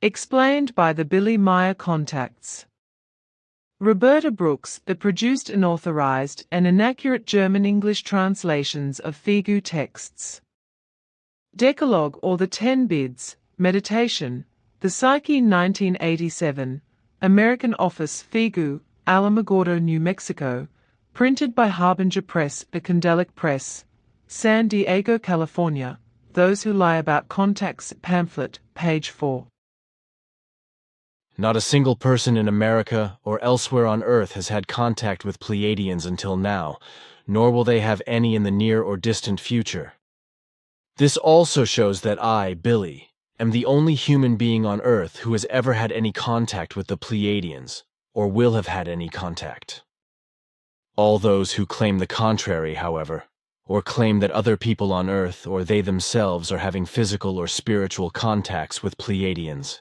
Explained by the Billy Meier Contacts. Roberta Brooks, that produced unauthorized and inaccurate German-English translations of Figu texts. Decalogue or the 10 Bids, Meditation, The Psyche 1987, American Office Figu, Alamogordo, New Mexico, printed by Harbinger Press, Econdelic Press, San Diego, California. Those Who Lie About Contacts pamphlet, page 4. Not a single person in America or elsewhere on Earth has had contact with Pleiadians until now, nor will they have any in the near or distant future. This also shows that I, Billy, am the only human being on Earth who has ever had any contact with the Pleiadians, or will have had any contact. All those who claim the contrary, however, or claim that other people on Earth or they themselves are having physical or spiritual contacts with Pleiadians,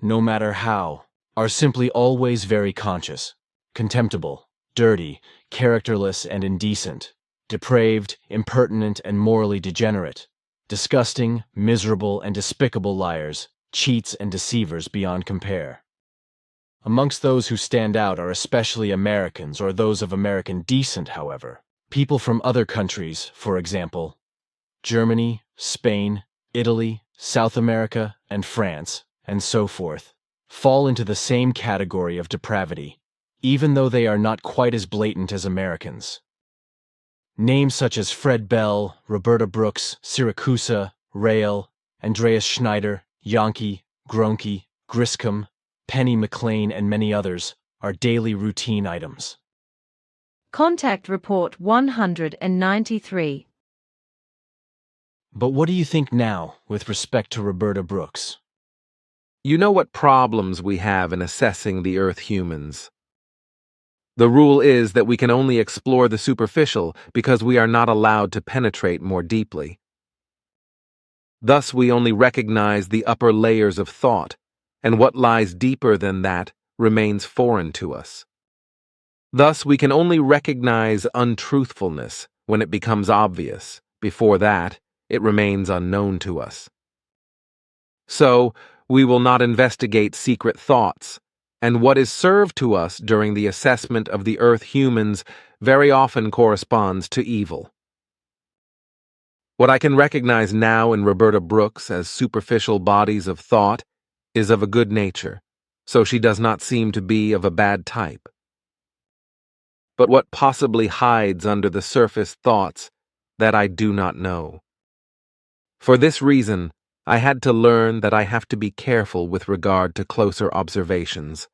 no matter how, are simply always very conscious, contemptible, dirty, characterless and indecent, depraved, impertinent and morally degenerate, disgusting, miserable and despicable liars, cheats and deceivers beyond compare. Amongst those who stand out are especially Americans or those of American descent, however. People from other countries, for example, Germany, Spain, Italy, South America, and France, and so forth, fall into the same category of depravity, even though they are not quite as blatant as Americans. Names such as Fred Bell, Roberta Brooks, Siracusa, Rael, Andreas Schneider, Yankee, Gronke, Griscom, Penny McLean, and many others are daily routine items. Contact Report 193. But what do you think now with respect to Roberta Brooks? You know what problems we have in assessing the Earth humans. The rule is that we can only explore the superficial because we are not allowed to penetrate more deeply. Thus we only recognize the upper layers of thought, and what lies deeper than that remains foreign to us. Thus we can only recognize untruthfulness when it becomes obvious. Before that, it remains unknown to us. So, we will not investigate secret thoughts, and what is served to us during the assessment of the Earth humans very often corresponds to evil. What I can recognize now in Roberta Brooks as superficial bodies of thought is of a good nature, so she does not seem to be of a bad type. But what possibly hides under the surface thoughts, that I do not know. For this reason, I had to learn that I have to be careful with regard to closer observations.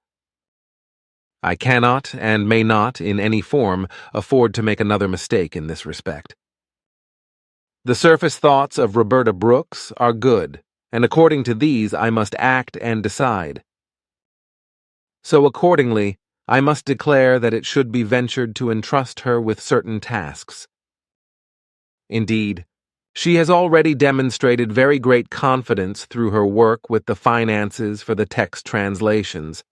I cannot and may not, in any form, afford to make another mistake in this respect. The surface thoughts of Roberta Brooks are good, and according to these I must act and decide. So accordingly, I must declare that it should be ventured to entrust her with certain tasks. Indeed, she has already demonstrated very great confidence through her work with the finances for the text translations,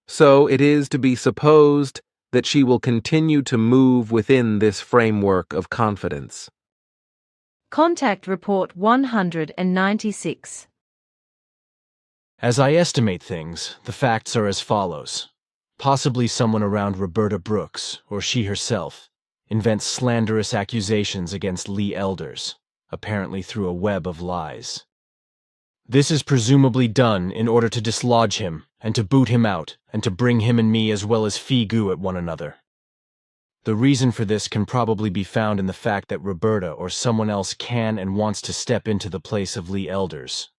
so it is to be supposed that she will continue to move within this framework of confidence. Contact Report 196. As I estimate things, the facts are as follows. Possibly someone around Roberta Brooks, or she herself, invents slanderous accusations against Lee Elders, apparently through a web of lies. This is presumably done in order to dislodge him, and to boot him out, and to bring him and me as well as Figu at one another. The reason for this can probably be found in the fact that Roberta or someone else can and wants to step into the place of Lee Elders.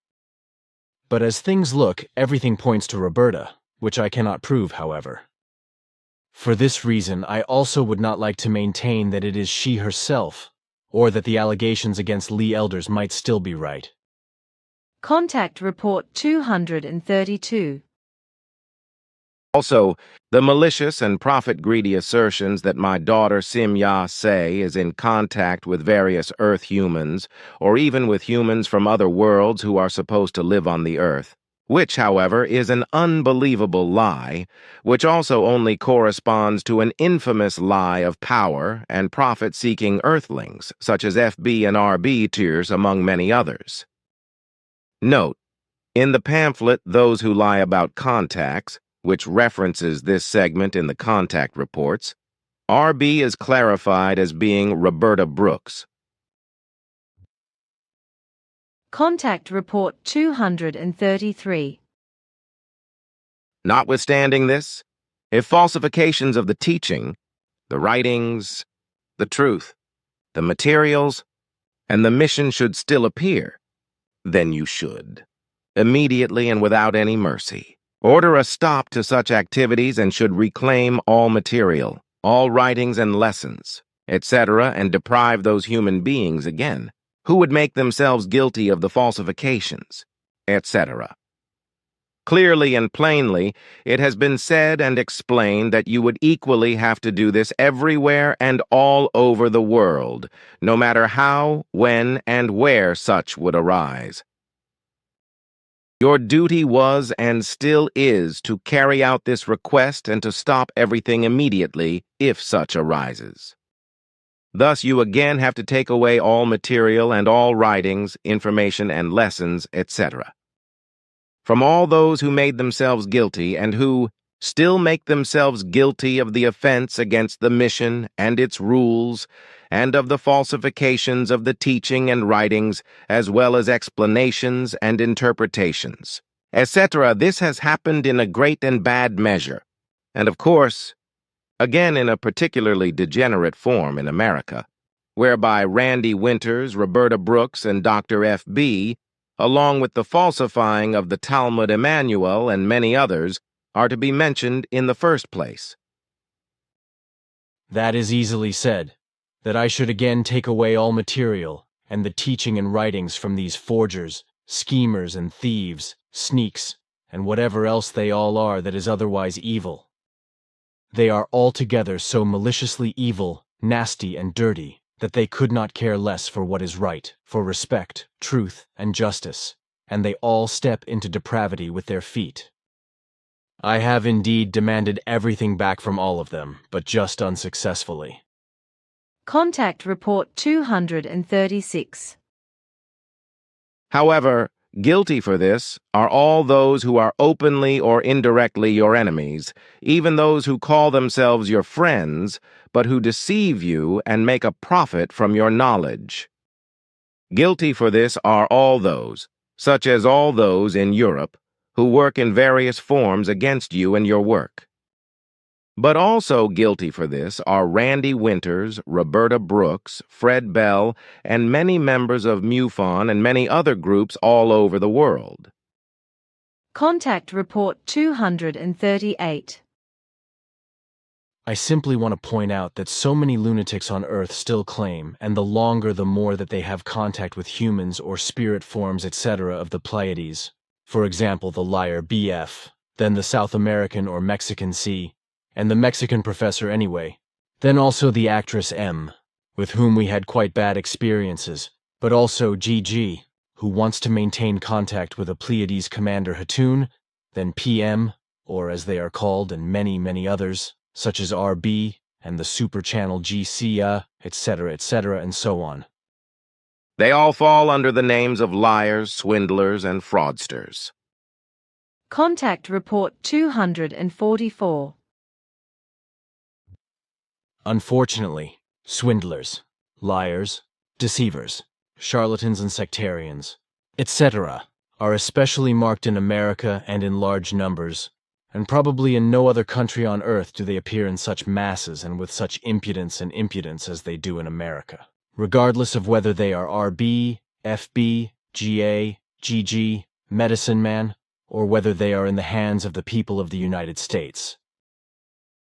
But as things look, everything points to Roberta, which I cannot prove, however. For this reason, I also would not like to maintain that it is she herself, or that the allegations against Lee Elders might still be right. Contact Report 232. Also, the malicious and profit-greedy assertions that my daughter Simya Say is in contact with various Earth humans, or even with humans from other worlds who are supposed to live on the Earth, which, however, is an unbelievable lie, which also only corresponds to an infamous lie of power and profit-seeking Earthlings, such as FB and RB tiers among many others. Note, In the pamphlet, Those Who Lie About Contacts, which references this segment in the contact reports, RB is clarified as being Roberta Brooks. Contact Report 233. Notwithstanding this, if falsifications of the teaching, the writings, the truth, the materials, and the mission should still appear, then you should, immediately and without any mercy, order a stop to such activities and should reclaim all material, all writings and lessons, etc., and deprive those human beings again, who would make themselves guilty of the falsifications, etc. Clearly and plainly, it has been said and explained that you would equally have to do this everywhere and all over the world, no matter how, when, and where such would arise. Your duty was and still is to carry out this request and to stop everything immediately if such arises. Thus, you again have to take away all material and all writings, information, and lessons, etc. from all those who made themselves guilty and who still make themselves guilty of the offense against the mission and its rules, and of the falsifications of the teaching and writings, as well as explanations and interpretations, etc. This has happened in a great and bad measure, and of course, again in a particularly degenerate form in America, whereby Randy Winters, Roberta Brooks, and Dr. F.B., along with the falsifying of the Talmud Emmanuel and many others, are to be mentioned in the first place. That is easily said, that I should again take away all material and the teaching and writings from these forgers, schemers and thieves, sneaks, and whatever else they all are that is otherwise evil. They are altogether so maliciously evil, nasty, and dirty, that they could not care less for what is right, for respect, truth, and justice, and they all step into depravity with their feet. I have indeed demanded everything back from all of them, but just unsuccessfully. Contact Report 236. However, guilty for this are all those who are openly or indirectly your enemies, even those who call themselves your friends, but who deceive you and make a profit from your knowledge. Guilty for this are all those, such as all those in Europe, who work in various forms against you and your work. But also guilty for this are Randy Winters, Roberta Brooks, Fred Bell, and many members of MUFON and many other groups all over the world. Contact Report 238. I simply want to point out that so many lunatics on Earth still claim, and the longer the more that they have contact with humans or spirit forms etc. of the Pleiades, for example the liar BF, then the South American or Mexican C, and the Mexican professor anyway, then also the actress M, with whom we had quite bad experiences, but also GG, who wants to maintain contact with a Pleiades commander Hatun, then PM, or as they are called, and many others, such as RB and the super channel GC, etc., and so on. They all fall under the names of liars, swindlers, and fraudsters. Contact Report 244. Unfortunately, swindlers, liars, deceivers, charlatans and sectarians, etc., are especially marked in America and in large numbers, and probably in no other country on earth do they appear in such masses and with such impudence as they do in America, regardless of whether they are RB, FB, GA, GG, Medicine Man, or whether they are in the hands of the people of the United States.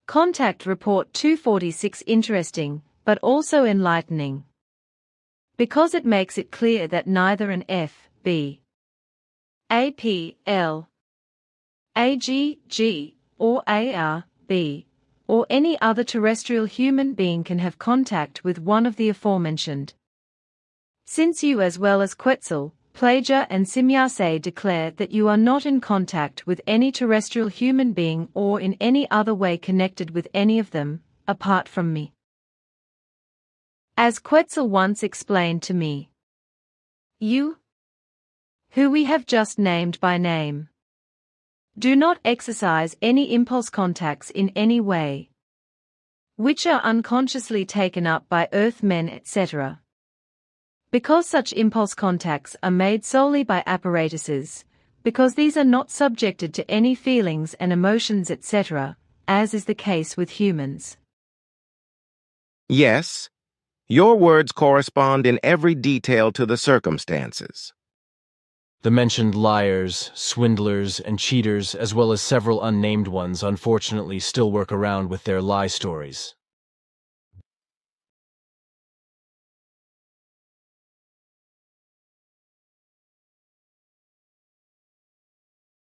Contact Report 246 interesting, but also enlightening, because it makes it clear that neither an FB, APL, AGG, or ARB, or any other terrestrial human being can have contact with one of the aforementioned. Since you as well as Quetzal, Plagia and Simyase declare that you are not in contact with any terrestrial human being or in any other way connected with any of them, apart from me. As Quetzal once explained to me, you, who we have just named by name, do not exercise any impulse contacts in any way, which are unconsciously taken up by Earthmen, etc. Because such impulse contacts are made solely by apparatuses, because these are not subjected to any feelings and emotions, etc., as is the case with humans. Yes, your words correspond in every detail to the circumstances. The mentioned liars, swindlers, and cheaters, as well as several unnamed ones, unfortunately still work around with their lie stories.